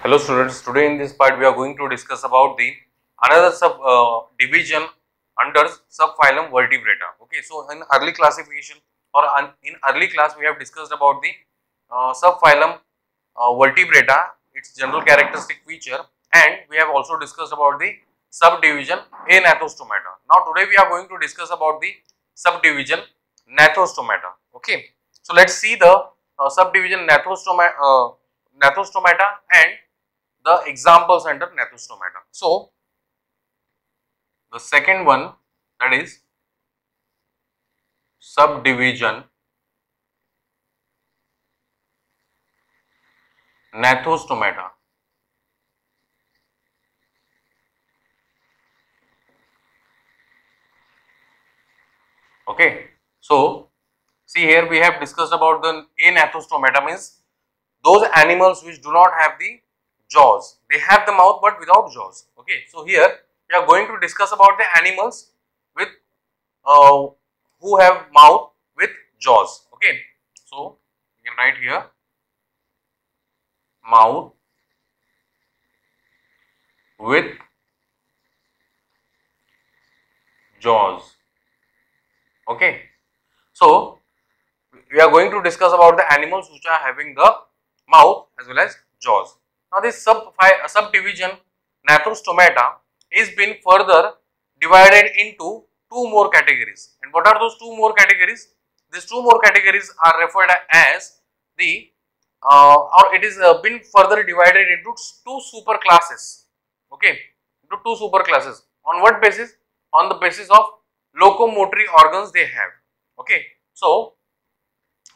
Hello students, today in this part we are going to discuss about the another division under subphylum Vertebrata. Okay, so in early classification or in early class we have discussed about the subphylum Vertebrata, its general characteristic feature, and we have also discussed about the subdivision Anathostomata. Now today we are going to discuss about the subdivision Gnathostomata. Okay, so let's see the subdivision Gnathostomata and the examples under Gnathostomata. So, the second one, that is subdivision Gnathostomata. Okay. So, see here we have discussed about the Anathostomata, means those animals which do not have the jaws. They have the mouth but without jaws. Okay. So, here we are going to discuss about the animals with uh, who have mouth with jaws. Okay. So, you can write here mouth with jaws. Okay. So, we are going to discuss about the animals which are having the mouth as well as jaws. Now, this subdivision Gnathostomata is been further divided into two more categories. And what are those two more categories? These two more categories are referred as the or it is been further divided into two super classes. Okay, into two super classes. On what basis? On the basis of locomotory organs they have. Okay, so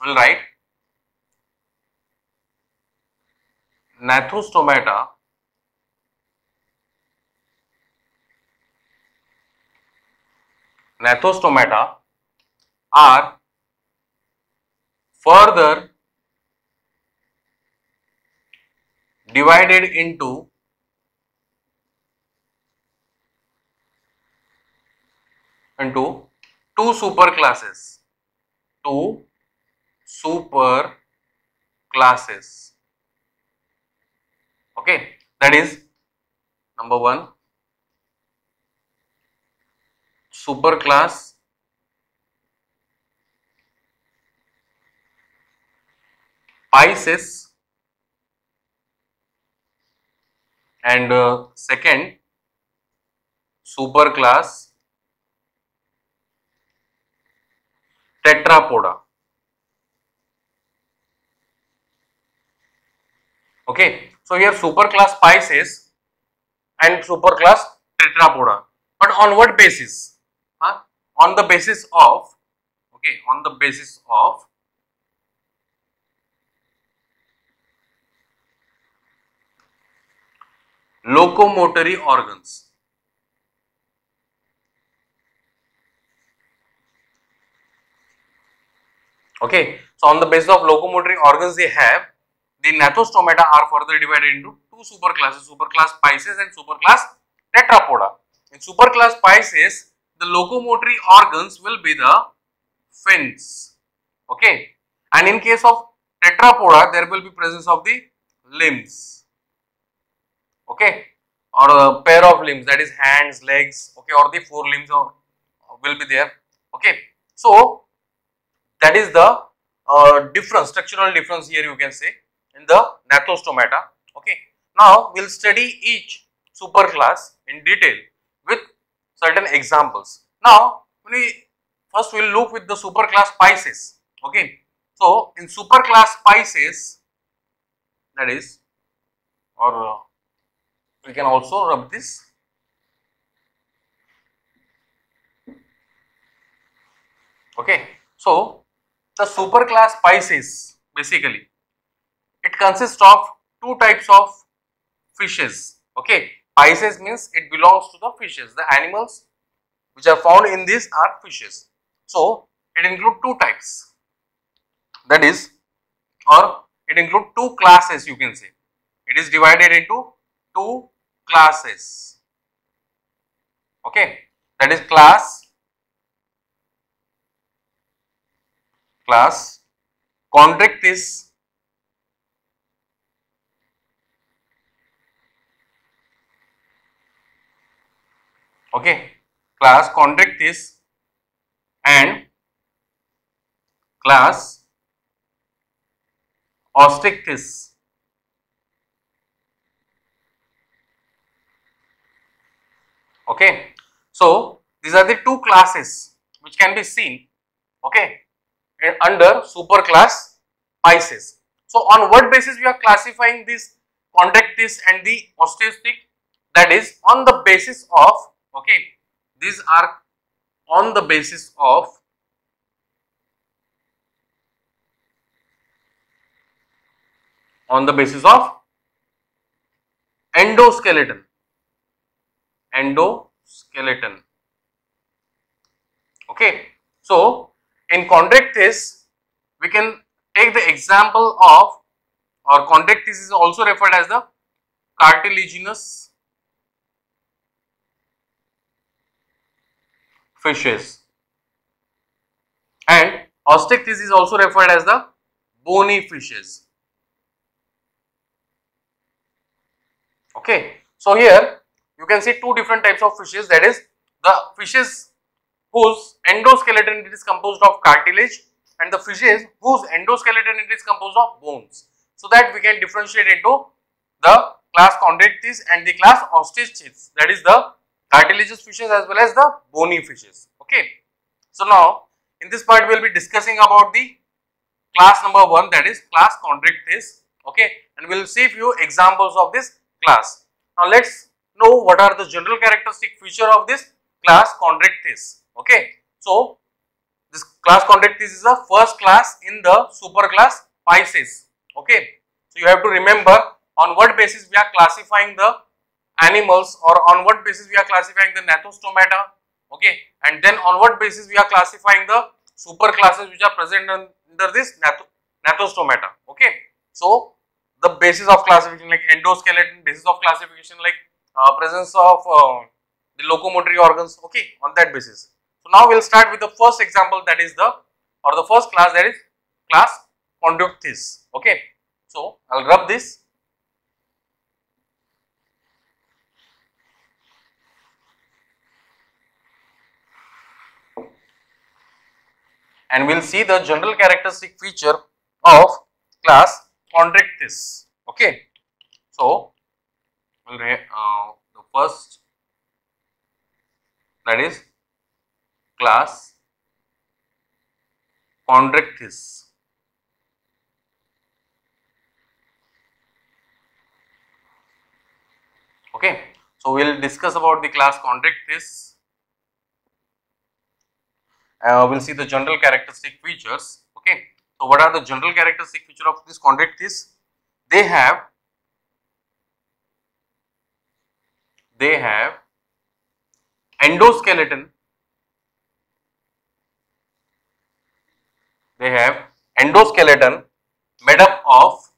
we'll write Gnathostomata are further divided into two super classes. Two super classes. Okay, that is number one, super class Pisces, and second, super class Tetrapoda. Okay, so here super class Pisces and super class Tetrapoda, but on what basis? On the basis of, okay, on the basis of locomotory organs. Okay, so on the basis of locomotory organs they have, the Gnathostomata are further divided into two super classes, super class Pisces and super class Tetrapoda. In super class Pisces, the locomotory organs will be the fins. Okay, and in case of Tetrapoda, there will be presence of the limbs. Okay, or a pair of limbs, that is hands, legs, okay, or the four limbs will be there. Okay, so that is the structural difference here you can say in the Gnathostomata. Okay, now we'll study each superclass in detail with certain examples. Now, first we'll look with the superclass Pisces. Okay, so in superclass Pisces, that is, or we can also rub this. Okay, so the superclass Pisces, basically it consists of two types of fishes. Okay, Pisces means it belongs to the fishes. The animals which are found in this are fishes. So it includes two types. That is, or it includes two classes. You can say it is divided into two classes. Okay, that is class Chondrichthyes Okay, class Chondrichthyes and class Osteichthyes. Okay, so these are the two classes which can be seen, okay, under superclass Pisces. So on what basis we are classifying these Chondrichthyes and the Osteichthyes? That is on the basis of, okay, these are on the basis of endoskeleton. Endoskeleton. Okay. So in Chondrichthyes, we can take the example of, or Chondrichthyes is also referred as the cartilaginous fishes, and Osteichthyes is also referred as the bony fishes. Okay. So here you can see two different types of fishes, that is the fishes whose endoskeleton it is composed of cartilage and the fishes whose endoskeleton it is composed of bones. So that we can differentiate into the class Chondrichthyes and the class Osteichthyes, that is the cartilaginous fishes as well as the bony fishes. Okay. So now in this part we will be discussing about the class number 1, that is class Chondrichthyes. Okay, and we will see few examples of this class. Now let's know what are the general characteristic feature of this class Chondrichthyes. Okay, so this class Chondrichthyes is the first class in the superclass Pisces. Okay, so you have to remember on what basis we are classifying the animals, or on what basis we are classifying the Gnathostomata. Okay, and then on what basis we are classifying the superclasses which are present under this Gnathostomata. Okay, so the basis of classification like endoskeleton, basis of classification like presence of the locomotory organs. Okay, on that basis. So now we will start with the first example, that is the, or the first class, that is class Chondrichthyes. Okay, so I will rub this. And we will see the general characteristic feature of class Chondrichthyes. Okay, so we'll the first, that is class Chondrichthyes. Okay, so we'll discuss about the class Chondrichthyes. We'll see the general characteristic features. Okay, so what are the general characteristic feature of this Chondrichthyes? They have endoskeleton. They have endoskeleton made up of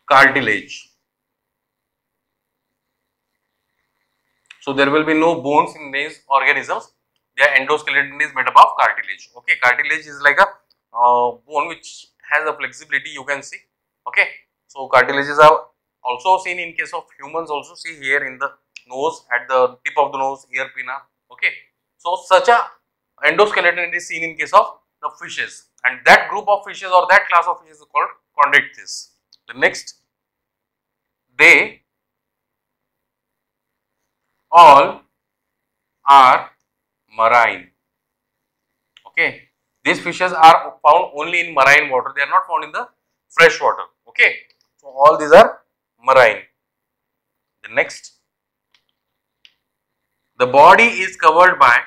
cartilage. So there will be no bones in these organisms. Their endoskeleton is made up of cartilage. Okay, cartilage is like a bone which has a flexibility, you can see. Okay, so cartilages are also seen in case of humans, also see here in the nose, at the tip of the nose, ear pinna. Okay, so such a endoskeleton is seen in case of the fishes, and that group of fishes or that class of fishes is called Chondrichthyes. The next, they all are marine. Okay, these fishes are found only in marine water, they are not found in the fresh water. Okay, so all these are marine. The next, the body is covered by,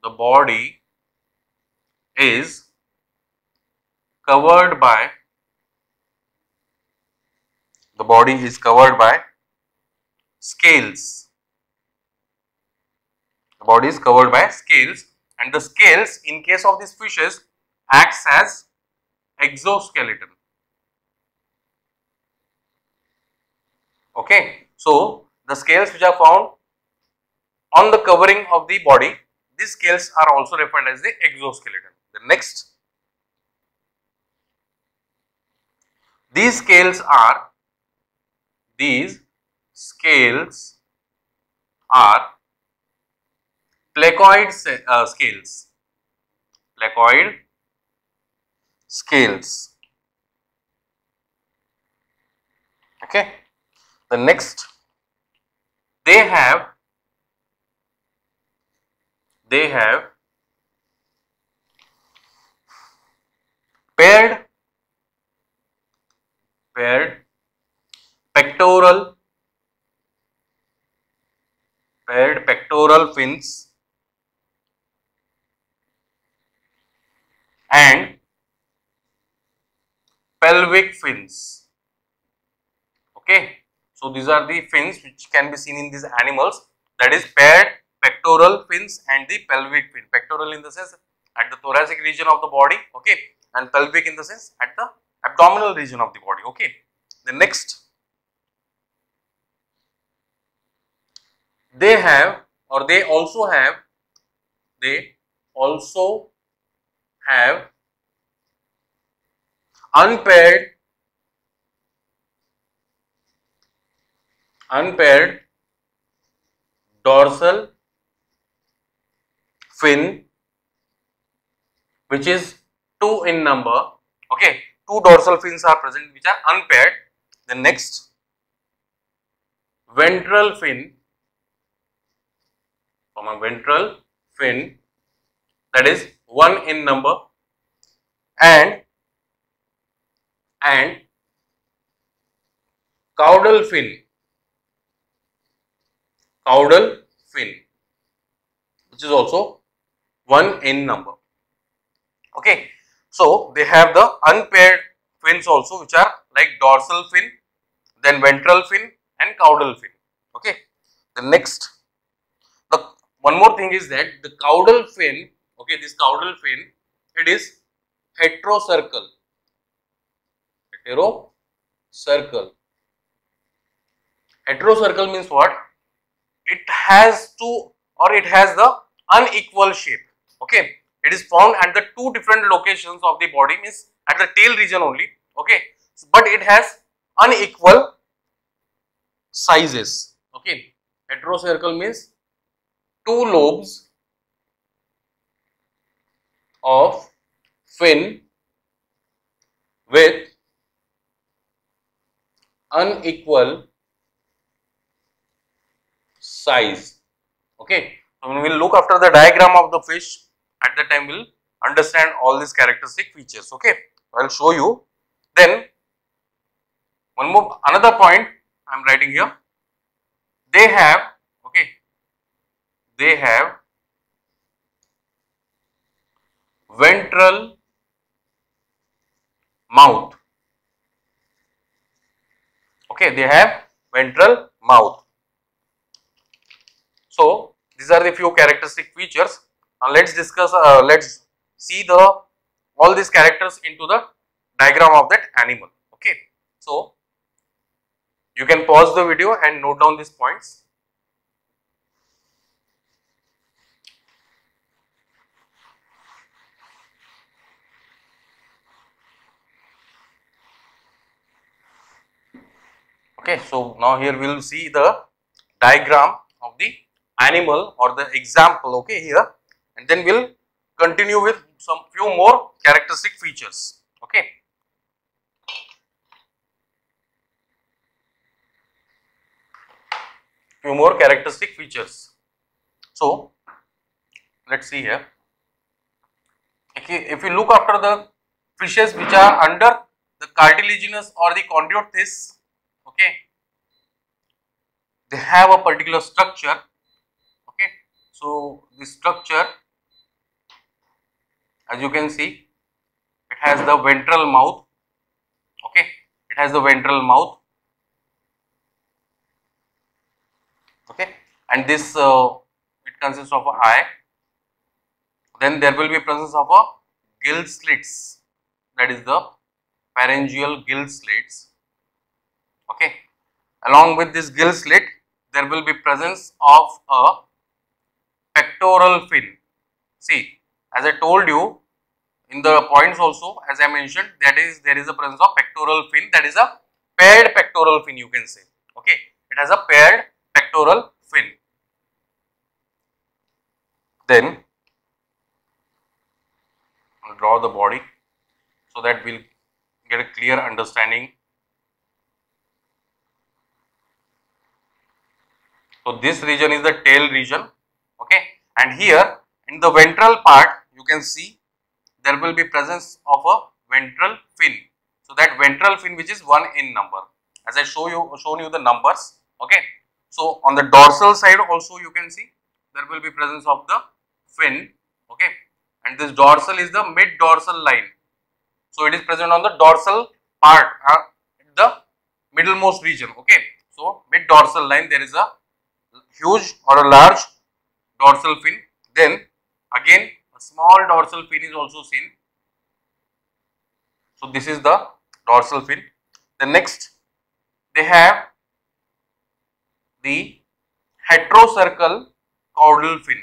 the body is covered by, the body is covered by scales. The body is covered by scales, and the scales in case of these fishes acts as exoskeleton. Okay, so the scales which are found on the covering of the body, these scales are also referred as the exoskeleton. The next, these scales are These scales are placoid scales. Placoid scales. Okay. The next, they have paired pectoral fins and pelvic fins. Okay, so these are the fins which can be seen in these animals, that is paired pectoral fins and the pelvic fin. Pectoral in the sense at the thoracic region of the body, okay, and pelvic in the sense at the abdominal region of the body. Okay, the next, they also have unpaired dorsal fin, which is 2 in number. Okay, 2 dorsal fins are present which are unpaired. The next, ventral fin, from a ventral fin, that is 1 in number, and caudal fin, which is also 1 in number. Okay, so they have the unpaired fins also, which are like dorsal fin, then ventral fin and caudal fin. Okay, the next, the one more thing is that the caudal fin, okay, this caudal fin, it is heterocircle. Heterocircle means what? It has the unequal shape. Okay, it is found at the 2 different locations of the body, means at the tail region only. Okay, but it has unequal sizes. Okay, heterocircle means 2 lobes of fin with unequal size. Okay, so when we will look after the diagram of the fish, at that time we will understand all these characteristic features. Okay, I will show you. Then another point I am writing here. They have ventral mouth. Okay, they have ventral mouth. So these are the few characteristic features. Now let's discuss. Let's see all these characters into the diagram of that animal. Okay, so you can pause the video and note down these points. Okay, so now here we will see the diagram of the animal or the example. Okay, here, and then we will continue with some few more characteristic features. Okay. Few more characteristic features. So let's see here. Okay, if you look after the fishes which are under the cartilaginous or the chondrothes, okay, they have a particular structure. Okay, so this structure, as you can see, it has the ventral mouth. Okay, it has the ventral mouth. Okay, and this it consists of an eye. Then there will be presence of a gill slits, that is the pharyngeal gill slits. Okay, along with this gill slit, there will be presence of a pectoral fin. See, as I told you in the points also, as I mentioned, that is there is a presence of pectoral fin, that is a paired pectoral fin, you can say. Okay, it has a paired pectoral fin. Then I'll draw the body so that we'll get a clear understanding. So this region is the tail region, okay, and here in the ventral part you can see there will be presence of a ventral fin. So that ventral fin, which is 1 in number, as I shown you the numbers, okay. So on the dorsal side also you can see there will be presence of the fin, okay, and this dorsal is the mid dorsal line. So it is present on the dorsal part, the middlemost region, okay. So mid dorsal line there is a huge or a large dorsal fin. Then again a small dorsal fin is also seen. So this is the dorsal fin. The next, they have the heterocercal caudal fin.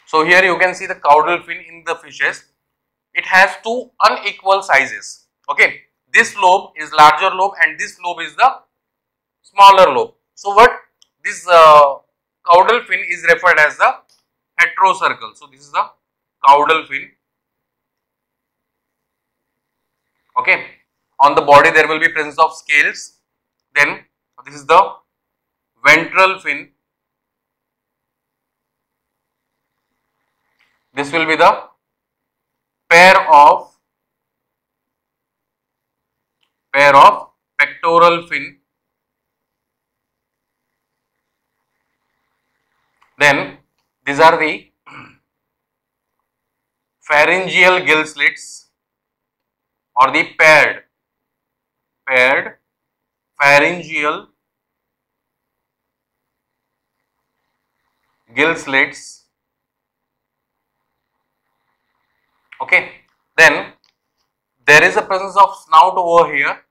So here you can see the caudal fin in the fishes. It has two unequal sizes, okay. This lobe is larger lobe and this lobe is the smaller lobe. So what this caudal fin is referred as the heterocercal. So this is the caudal fin, okay. On the body there will be presence of scales. Then this is the ventral fin. This will be the pair of pectoral fin. Then these are the pharyngeal gill slits or the paired pharyngeal gill slits, okay. Then there is a presence of snout over here,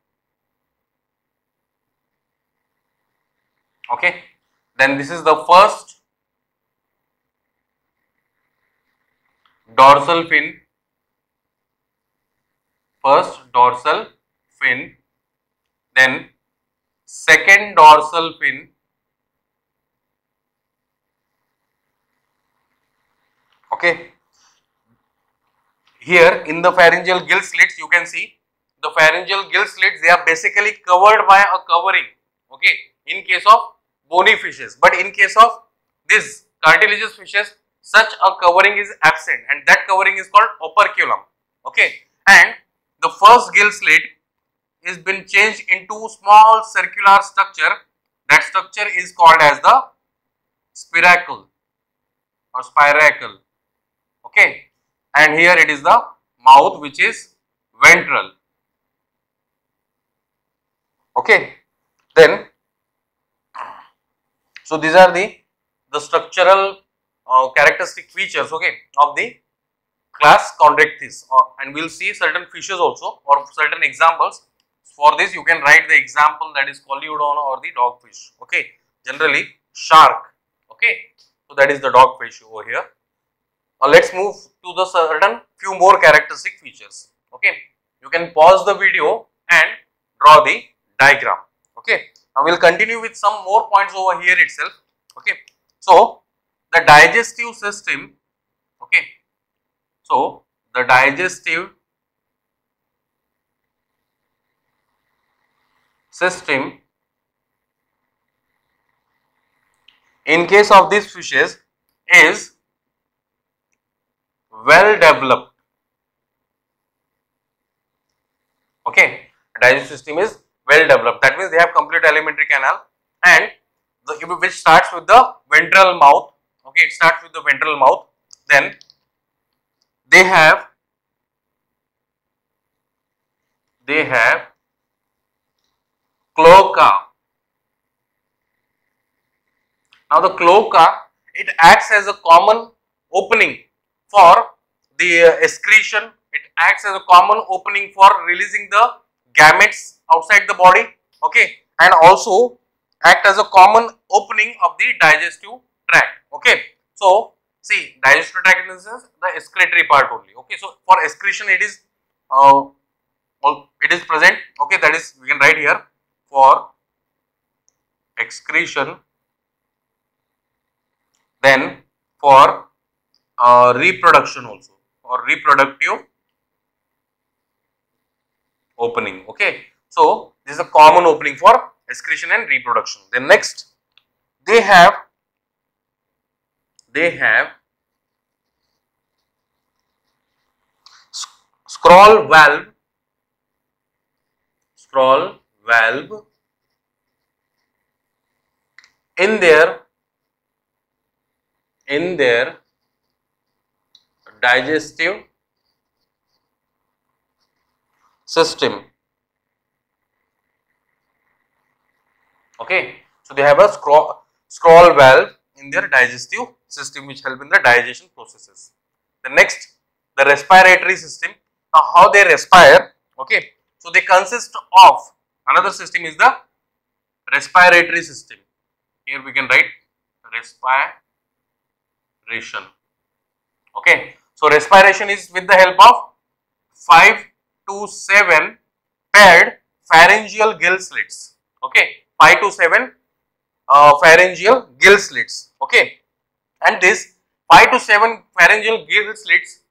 okay. Then this is the first dorsal fin, then second dorsal fin, okay. Here in the pharyngeal gill slits you can see the pharyngeal gill slits, they are basically covered by a covering, okay, in case of bony fishes, but in case of this cartilaginous fishes such a covering is absent and that covering is called operculum, okay. And the first gill slit is been changed into small circular structure. That structure is called as the spiracle or spiracle, okay. And here it is the mouth, which is ventral, okay. Then so these are the structural characteristic features, okay, of the class Chondrichthyes, and we will see certain fishes also or certain examples. For this you can write the example, that is Colliodon or the dogfish, okay, generally shark, okay. So that is the dogfish over here. Now let us move to the certain few more characteristic features, okay. You can pause the video and draw the diagram, okay. Now we will continue with some more points over here itself, okay. So the digestive system, okay. So the digestive system in case of these fishes is well developed, okay. Digestive system is well developed, that means they have complete alimentary canal, and which starts with the ventral mouth, okay, it starts with the ventral mouth. Then they have cloaca. Now the cloaca, it acts as a common opening for the excretion, it acts as a common opening for releasing the gametes outside the body, okay, and also act as a common opening of the digestive tract. Okay, so see, digestive tract is the excretory part only. Okay, so for excretion it is present. Okay, that is we can write here for excretion. Then for reproduction also, or reproductive opening. Okay, so this is a common opening for excretion and reproduction. Then next they have scroll valve in their digestive system. Okay, so they have a scroll valve in their digestive system which help in the digestion processes. The next, the respiratory system. Now how they respire? Okay, so they consist of another system is the respiratory system. Here we can write respiration. Okay, so respiration is with the help of 5 to 7 paired pharyngeal gill slits. Okay, 5 to 7 pharyngeal gill slits. Okay, and this 5 to 7 pharyngeal gill slits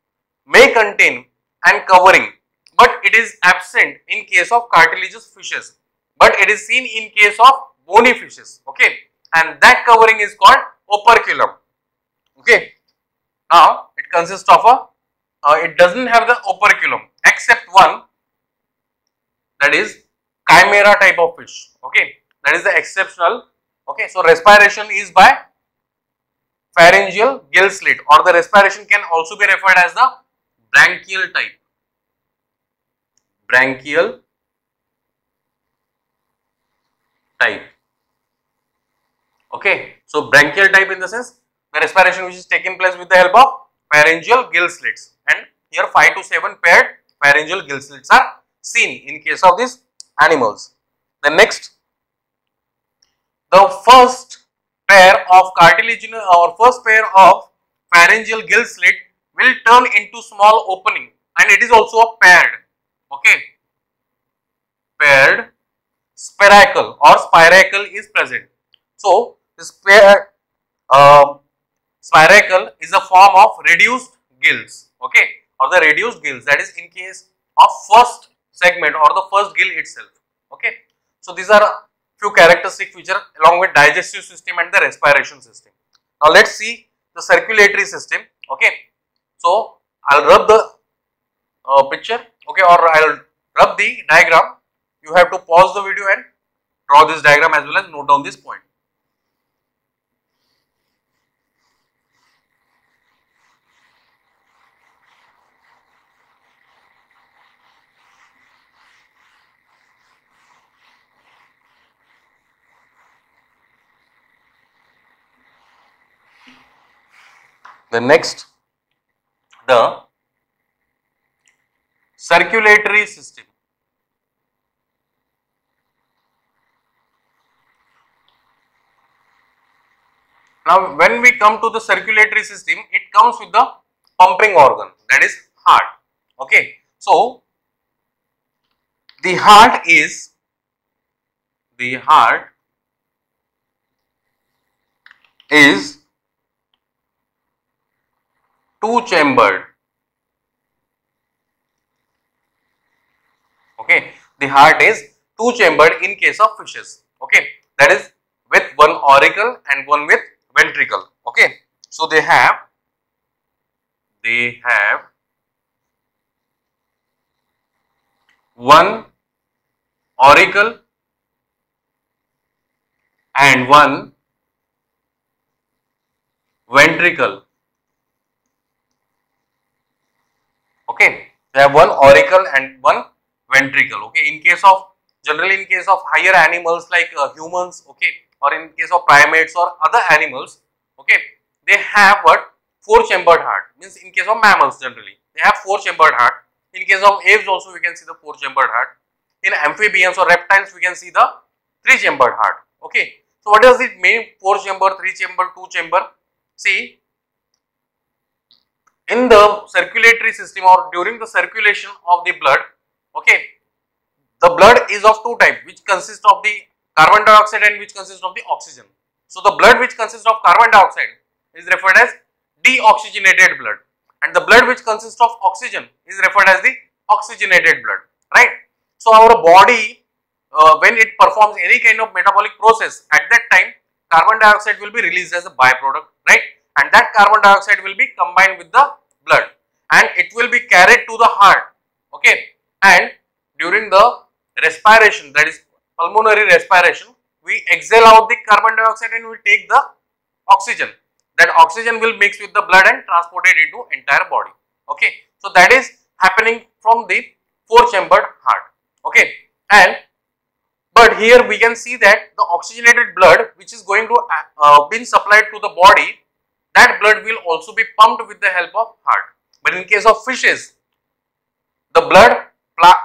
may contain and covering, but it is absent in case of cartilaginous fishes, but it is seen in case of bony fishes. Okay, and that covering is called operculum. Okay, now it consists of a it doesn't have the operculum except one, that is chimera type of fish. Okay, that is the exceptional. Okay, so respiration is by pharyngeal gill slit, or the respiration can also be referred as the branchial type. Okay, so branchial type in the sense the respiration which is taking place with the help of pharyngeal gill slits, and here 5 to 7 paired pharyngeal gill slits are seen in case of these animals. The next, the first pair of cartilaginous or first pair of pharyngeal gill slit will turn into small opening, and it is also a paired. Okay, paired spiracle or spiracle is present. So this paired spiracle is a form of reduced gills. Okay, or the reduced gills, that is in case of first segment or the first gill itself. Okay, so these are few characteristic features along with digestive system and the respiration system. Now let's see the circulatory system. Okay, so I'll rub the picture. Okay, or I'll rub the diagram. You have to pause the video and draw this diagram as well as note down this point. The next, the circulatory system. Now when we come to the circulatory system, it comes with the pumping organ, that is heart. Okay, so the heart is two-chambered. Okay, the heart is two-chambered in case of fishes. Okay, that is with one auricle and one with ventricle. Okay, so they have one auricle and one ventricle. Okay, they have one auricle and one ventricle. Okay, in case of generally in case of higher animals like humans, okay, or in case of primates or other animals, okay, they have what, 4-chambered heart. Means in case of mammals generally they have 4-chambered heart. In case of apes also we can see the 4-chambered heart. In amphibians or reptiles we can see the 3-chambered heart. Okay, So what does it mean? 4 chamber, 3 chamber, 2 chamber? See, in the circulatory system or during the circulation of the blood, okay, the blood is of two types, which consists of the carbon dioxide and which consists of the oxygen. So the blood which consists of carbon dioxide is referred as deoxygenated blood, and the blood which consists of oxygen is referred as the oxygenated blood, right? So our body, when it performs any kind of metabolic process, at that time carbon dioxide will be released as a byproduct, right? And that carbon dioxide will be combined with the blood and it will be carried to the heart, okay? And during the respiration, that is pulmonary respiration, we exhale out the carbon dioxide and we take the oxygen. That oxygen will mix with the blood and transport it into entire body, okay? So that is happening from the 4-chambered heart, okay? And but here we can see that the oxygenated blood which is going to be supplied to the body, that blood will also be pumped with the help of heart. But in case of fishes, the blood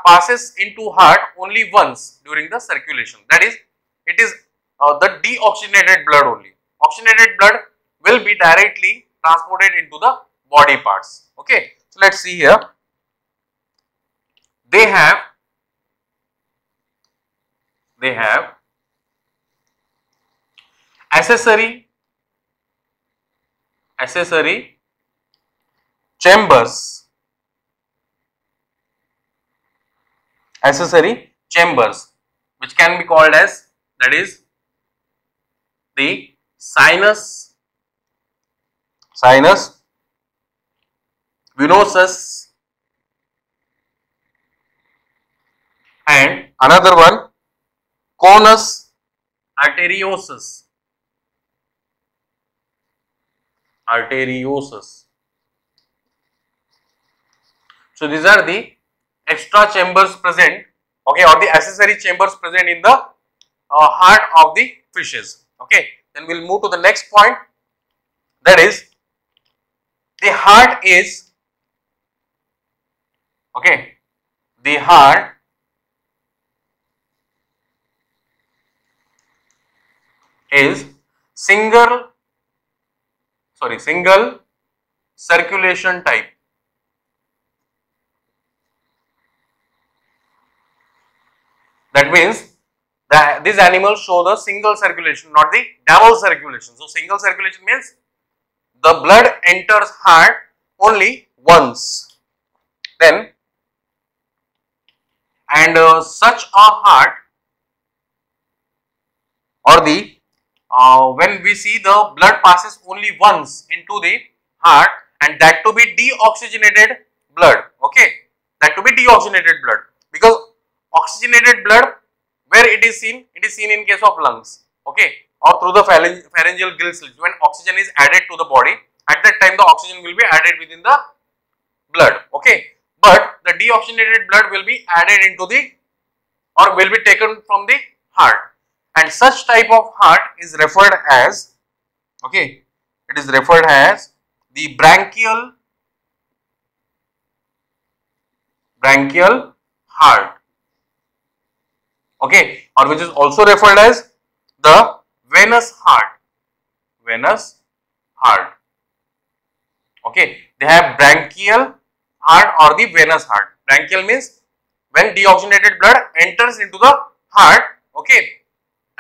passes into heart only once during the circulation. That is, it is the deoxygenated blood only. Oxygenated blood will be directly transported into the body parts. Okay, so let's see here. They have accessory chambers, which can be called as, that is, the sinus venosus and another one conus arteriosus. So these are the extra chambers present, okay, or the accessory chambers present in the heart of the fishes. Okay, then we'll move to the next point, that is, the heart is, okay, the heart is single circulation type. That means that these animals show the single circulation, not the double circulation. So single circulation means the blood enters heart only once. Then, and such a heart, or the when we see the blood passes only once into the heart, and that to be deoxygenated blood, okay, that to be deoxygenated blood, because oxygenated blood, where it is seen in case of lungs, okay, or through the pharyngeal gill slits. When oxygen is added to the body, at that time the oxygen will be added within the blood, okay, but the deoxygenated blood will be added into the, or will be taken from the heart, and such type of heart is referred as, okay, it is referred as the branchial heart, okay, or which is also referred as the venous heart, okay. They have branchial heart or the venous heart. Branchial means when deoxygenated blood enters into the heart, okay,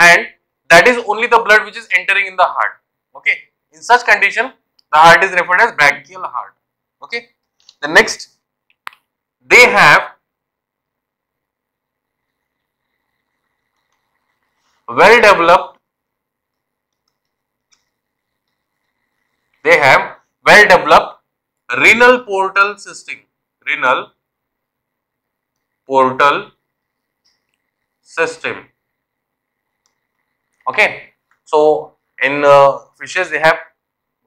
and that is only the blood which is entering in the heart, okay. In such condition, the heart is referred as branchial heart, okay. The next, they have well developed renal portal system, okay. So in fishes they have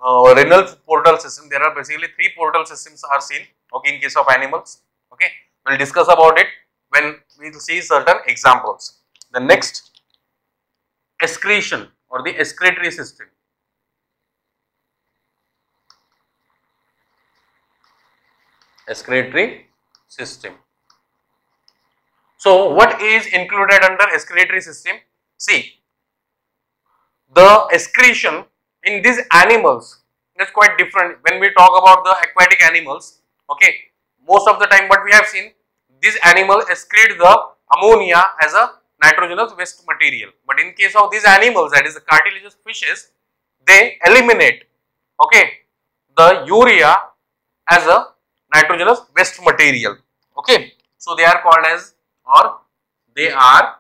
renal portal system. There are basically 3 portal systems are seen, okay, in case of animals, okay. We'll discuss about it when we will see certain examples. The next, excretion or the excretory system. So what is included under excretory system? See, the excretion in these animals is quite different when we talk about the aquatic animals. Okay, most of the time what we have seen, these animals excrete the ammonia as a nitrogenous waste material, but in case of these animals, that is the cartilaginous fishes, they eliminate, okay, the urea as a nitrogenous waste material. Okay, so they are called as, or they are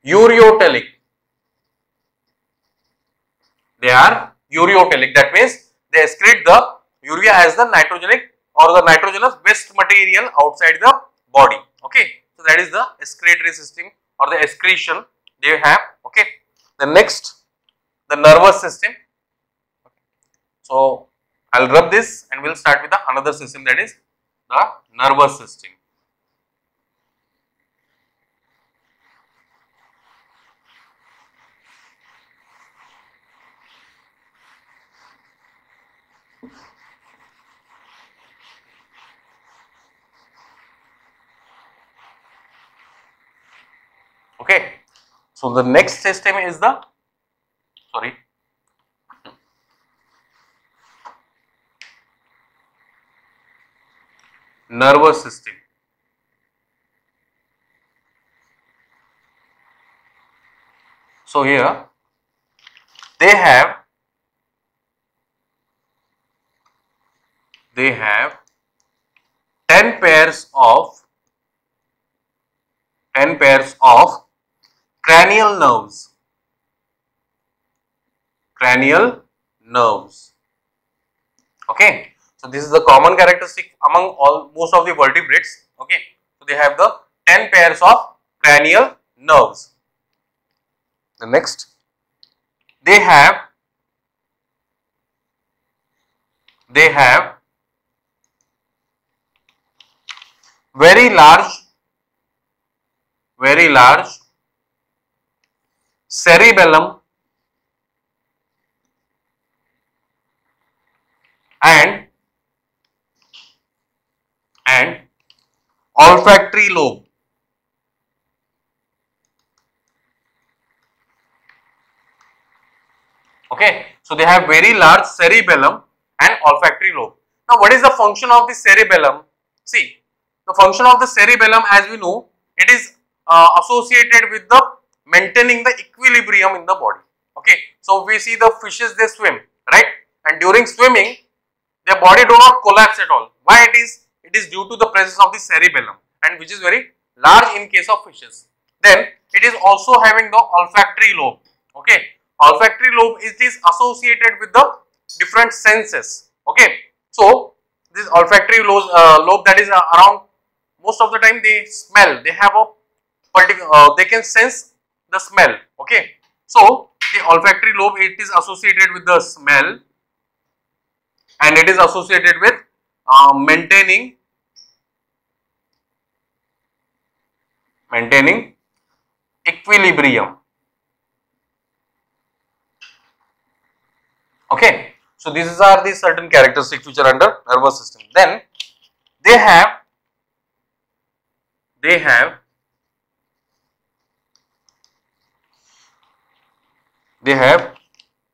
ureotelic. They are ureotelic. That means they excrete the urea as the nitrogenic or the nitrogenous waste material outside the body. Okay, so that is the excretory system or the excretion they have. Okay, the next, the nervous system. So I'll rub this and we'll start with the another system, that is the nervous system. Okay, so the next system is the, sorry, nervous system. So here they have 10 pairs of cranial nerves. Okay, so this is the common characteristic among most of the vertebrates. Okay, so they have the 10 pairs of cranial nerves. The next, they have very large cerebellum and olfactory lobe. Okay, so they have very large cerebellum and olfactory lobe. Now, what is the function of the cerebellum? See, the function of the cerebellum, as we know, it is associated with the maintaining the equilibrium in the body. Okay, so we see the fishes, they swim, right? And during swimming, their body do not collapse at all. Why it is? It is due to the presence of the cerebellum, and which is very large in case of fishes. Then it is also having the olfactory lobe. Okay, olfactory lobe, it is associated with the different senses. Okay, so this olfactory lobe, that is around, most of the time they smell, they have a particular, they can sense the smell. Okay, so the olfactory lobe, it is associated with the smell, and it is associated with maintaining equilibrium. Okay, so these are the certain characteristics which are under nervous system. Then they have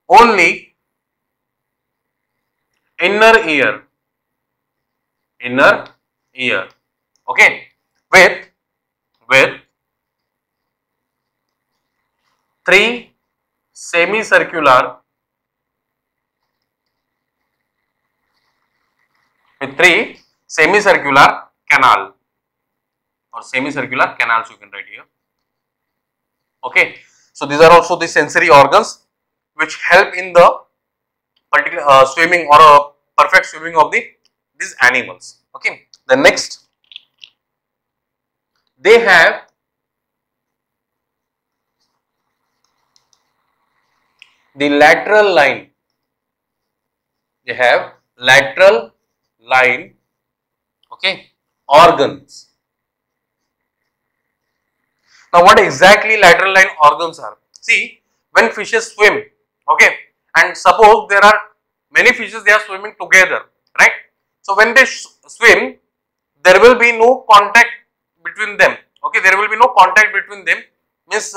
only inner ear, okay, with 3 semicircular canal or semicircular canals, you can write here. Okay, so these are also the sensory organs which help in the particular swimming or a perfect swimming of these animals. Okay, the next, they have the lateral line. They have lateral line, okay, organs. Now, what exactly lateral line organs are? See, when fishes swim, okay, and suppose there are many fishes, they are swimming together, right? So, when they swim, there will be no contact between them. Okay, there will be no contact between them. Means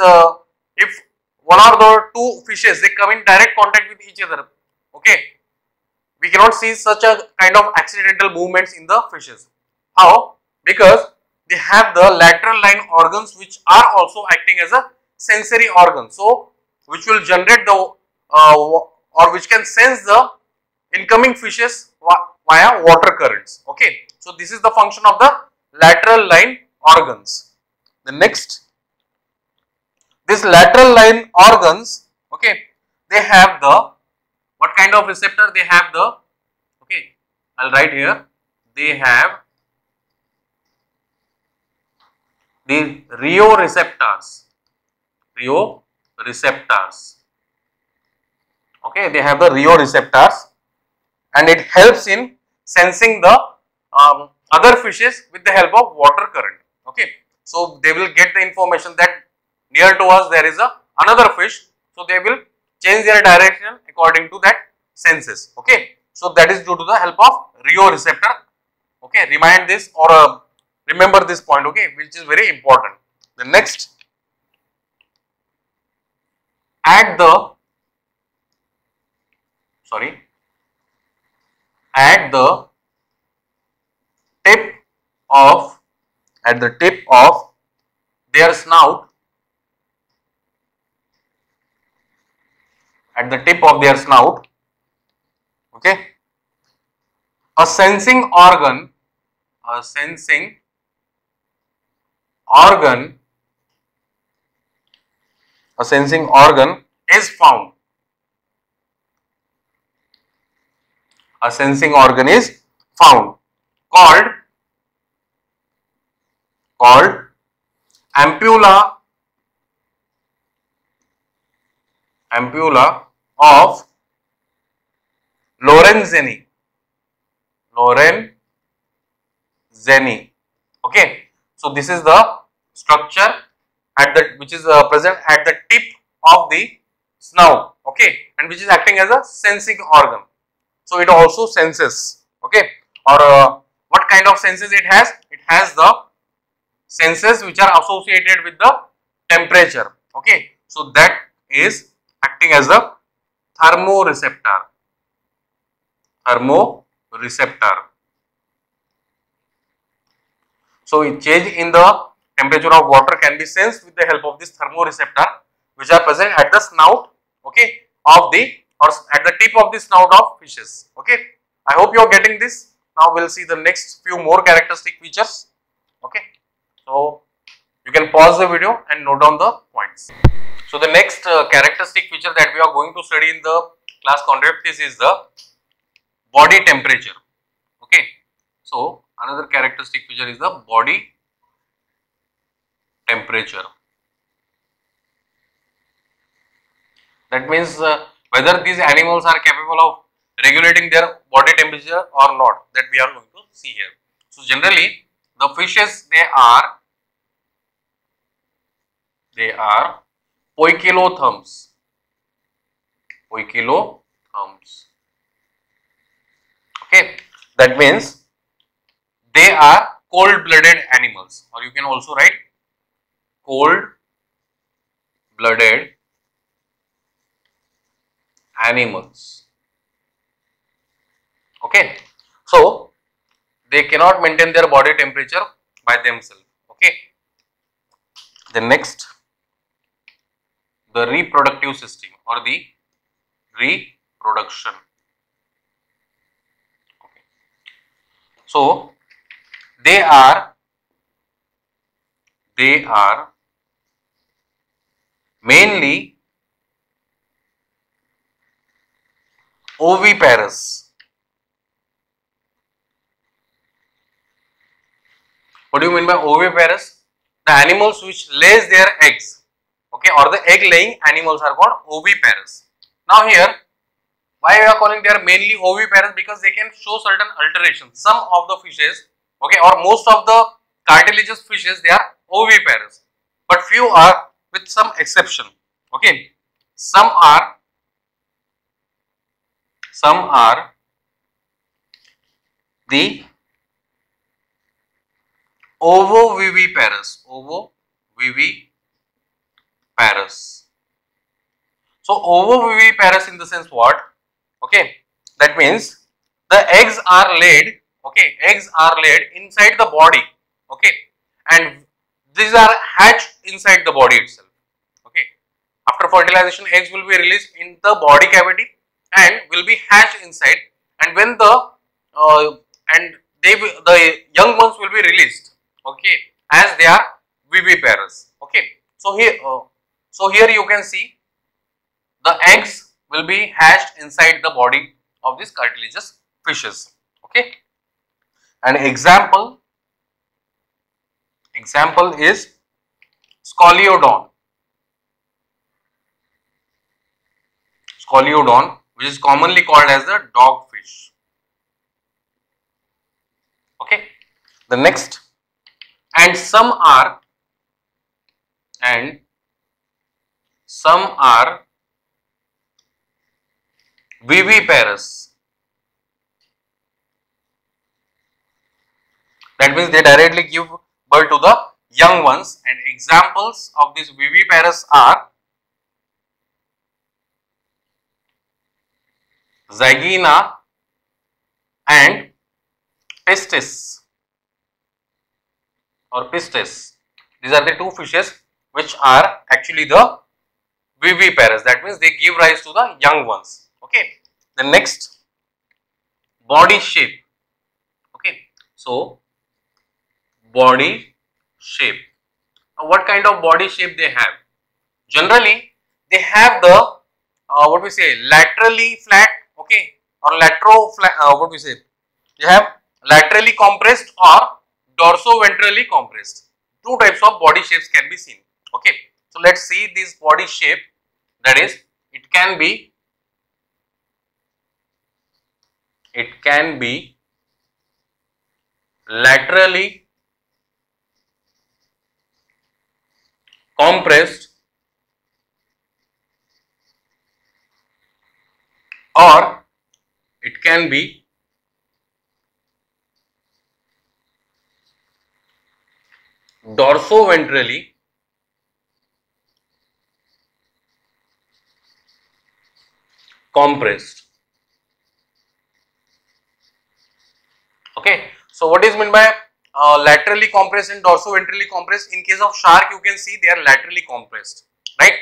if one or the two fishes they come in direct contact with each other, okay, we cannot see such a kind of accidental movements in the fishes. How? Because they have the lateral line organs which are also acting as a sensory organ. So, which will generate the or which can sense the incoming fishes via water currents. Okay. So, this is the function of the lateral line organs. The next, this lateral line organs, okay, they have the, what kind of receptor they have the, okay, I will write here, they have the rheoreceptors, okay, they have the rheoreceptors, and it helps in sensing the other fishes with the help of water current, okay. So, they will get the information that near to us there is another fish, so they will change their direction according to that senses, okay. So, that is due to the help of rheoreceptor, okay. Remind this or remember this point, okay, which is very important. The next, at the tip of their snout, okay, a sensing organ is found. A sensing organ is found called ampulla of Lorenzini. Okay. So, this is the structure at the which is present at the tip of the snout, okay, and which is acting as a sensing organ. So, it also senses, okay, or what kind of senses it has? It has the senses which are associated with the temperature, okay. So, that is acting as a thermoreceptor. So, a change in the temperature of water can be sensed with the help of this thermoreceptor, which are present at the snout, okay, of the or at the tip of the snout of fishes, okay. I hope you are getting this. Now, we will see the next few more characteristic features, okay. So, you can pause the video and note down the points. So, the next characteristic feature that we are going to study in the class conduct is the body temperature, okay. So, another characteristic feature is the body temperature. That means whether these animals are capable of regulating their body temperature or not, that we are going to see here. So, generally the fishes they are poikilotherms. Okay, that means they are cold-blooded animals, or you can also write cold-blooded animals. Okay, so they cannot maintain their body temperature by themselves. Okay, the next, the reproductive system or the reproduction. Okay. So they are mainly oviparous. What do you mean by oviparous? The animals which lays their eggs, okay, or the egg laying animals are called oviparous. Now here, why we are calling they are mainly oviparous? Because they can show certain alterations. Some of the fishes, okay, or most of the cartilaginous fishes, they are oviparous, but few are with some exception. Okay, some are the ovoviviparous. So ovoviviparous in the sense what? Okay, that means the eggs are laid. Okay, eggs are laid inside the body. Okay, and these are hatched inside the body itself. Okay, after fertilization, eggs will be released in the body cavity and will be hatched inside. And when uh, the young ones will be released. Okay, as they are viviparous. Okay, so here you can see the eggs will be hatched inside the body of these cartilaginous fishes. Okay, an example is scoliodon. Scoliodon, which is commonly called as the dogfish. Okay, the next, and some are viviparous. That means they directly give birth to the young ones, and examples of these viviparous are Zygina and Pistis or Pistis. These are the two fishes which are actually the viviparous. That means they give rise to the young ones. Okay. The next, body shape. Okay. So body shape. Now, what kind of body shape they have? Generally, they have the what we say, laterally flat. Okay, or latero flat. What we say? They have laterally compressed or dorso-ventrally compressed. Two types of body shapes can be seen. Okay, so let's see this body shape. That is, it can be laterally compressed or it can be dorso-ventrally compressed. Okay, so what is meant by laterally compressed and dorso-ventrally compressed? In case of shark, you can see they are laterally compressed, right?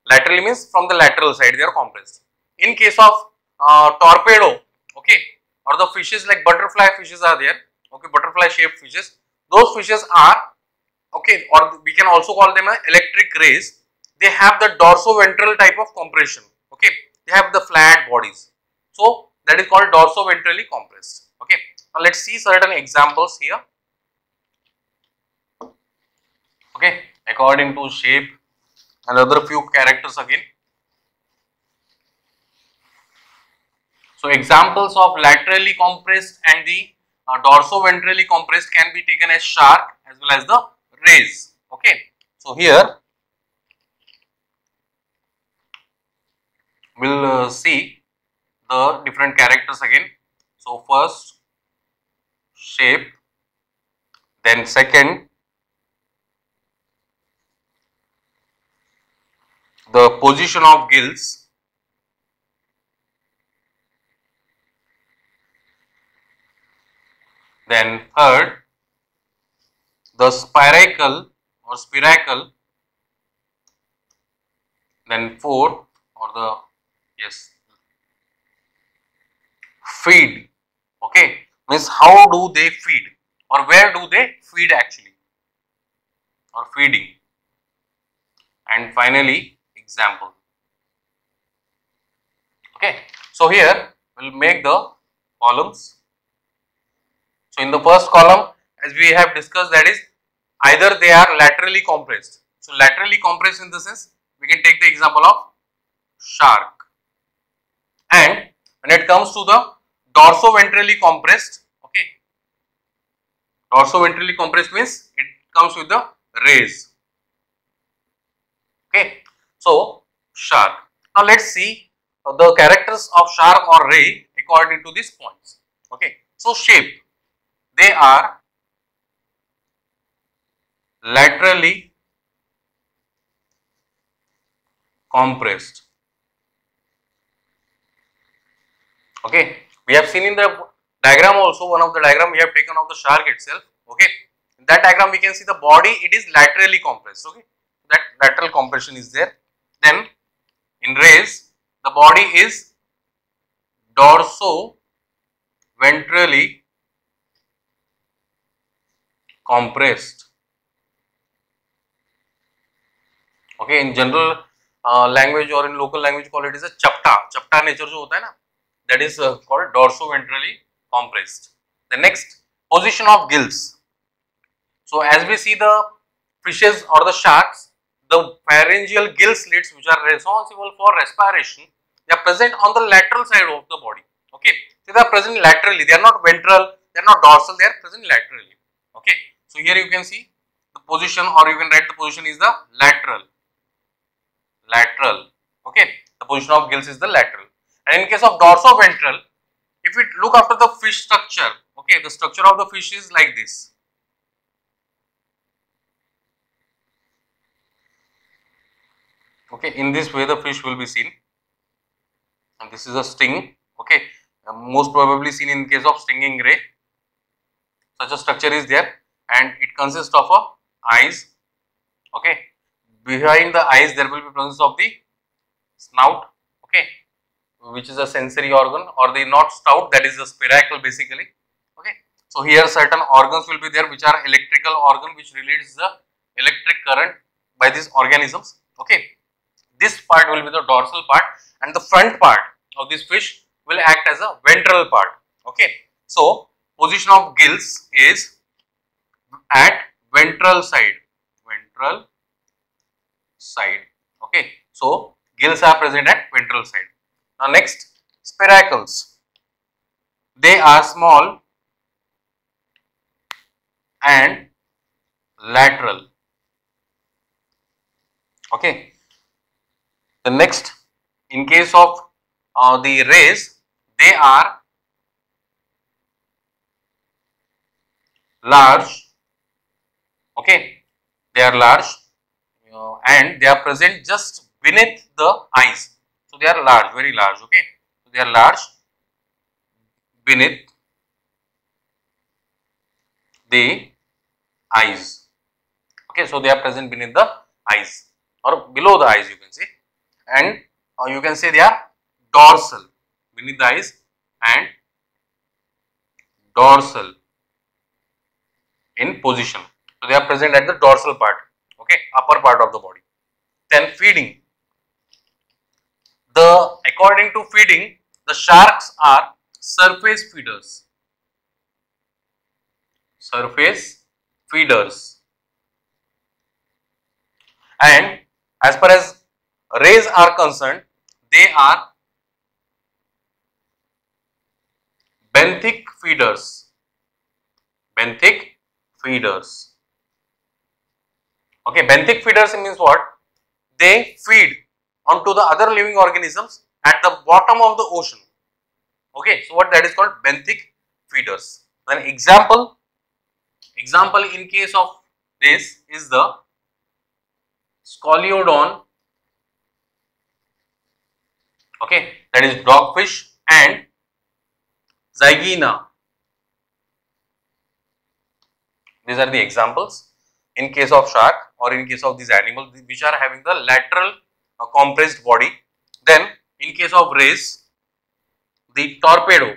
Laterally means from the lateral side they are compressed. In case of torpedo, okay, or the fishes like butterfly fishes are there, okay, butterfly shaped fishes, those fishes are, okay, or we can also call them electric rays. They have the dorso-ventral type of compression, okay, they have the flat bodies, so that is called dorso-ventrally compressed. Okay, now let's see certain examples here. Okay, according to shape and other few characters again. So examples of laterally compressed and the dorso-ventrally compressed can be taken as shark as well as the rays. Okay, so here we'll see the different characters again. So first shape, then second the position of gills, then third the spiracle or spiracle, then fourth or the feed. Okay, means how do they feed or where do they feed actually, or feeding, and finally example. Okay, so here we'll make the columns. So in the first column, as we have discussed, that is either they are laterally compressed. So laterally compressed in the sense, we can take the example of shark. And when it comes to the dorso-ventrally compressed, okay, dorso-ventrally compressed means it comes with the rays. Okay, so shark. Now let's see the characters of shark or ray according to these points. Okay, so shape, they are laterally compressed. Okay, we have seen in the diagram also, one of the diagram we have taken of the shark itself. Okay, in that diagram we can see the body, it is laterally compressed. Okay, that lateral compression is there. Then in rays, the body is dorso-ventrally compressed. Okay, in general language or in local language call it is a chapta nature जो होता है ना, that is called dorso-ventrally compressed. The next, position of gills. So as we see the fishes or the sharks, the pharyngeal gill slits which are responsible for respiration, they are present on the lateral side of the body. Okay, so they are present laterally, they are not ventral, they are not dorsal, they are present laterally. Okay, so here you can see the position, or you can write the position is the lateral. Okay, the position of gills is the lateral. And in case of dorsoventral, if we look after the fish structure, okay, the structure of the fish is like this. Okay, in this way the fish will be seen, and this is a sting. Okay, most probably seen in case of stinging ray. Such a structure is there, and it consists of a eyes. Okay, behind the eyes there will be presence of the snout. Okay, which is a sensory organ, or the not snout, that is the spiracle basically. Okay, so here certain organs will be there which are electrical organ which relates the electric current by these organisms. Okay, this part will be the dorsal part, and the front part of this fish will act as a ventral part. Okay, so position of gills is at ventral side. Okay, so gills are present at ventral side. Now next, spiracles. They are small and lateral. Okay, the next, in case of the rays, they are large. Okay, they are large and they are present just beneath the eyes. So they are large, very large. Okay, so they are large beneath the eyes. Okay, so they are present beneath the eyes or below the eyes, you can say, and you can say they are dorsal, beneath the eyes and dorsal in position. So they are present at the dorsal part, okay, upper part of the body. Then feeding. According to feeding, the sharks are surface feeders. And as far as rays are concerned, they are benthic feeders. Okay, benthic feeders means what? They feed onto the other living organisms at the bottom of the ocean. Okay, so what that is called? Benthic feeders. An example in case of this is the Scoliodon. Okay, that is dogfish, and Zygena. These are the examples in case of shark or in case of these animals which are having the lateral compressed body. Then in case of rays, the torpedo,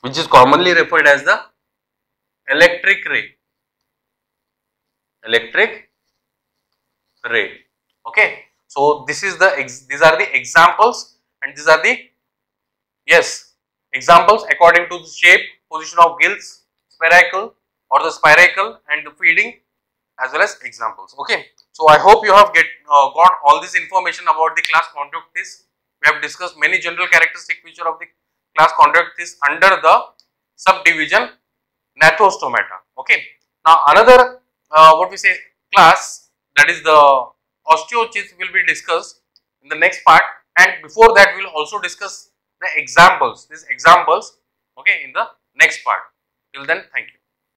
which is commonly referred as the electric ray. Okay, so these are the examples, and these are the examples according to the shape, position of gills, spiracle or the spiracle, and the feeding, as well as examples. Okay, so I hope you have got all this information about the class Chondrioctis. We have discussed many general characteristic feature of the class Chondrioctis under the subdivision Gnathostomata. Okay, now another class, that is the Osteichthyes, will be discussed in the next part, and before that we will also discuss the examples, these examples, okay, in the next part. Till then, thank you.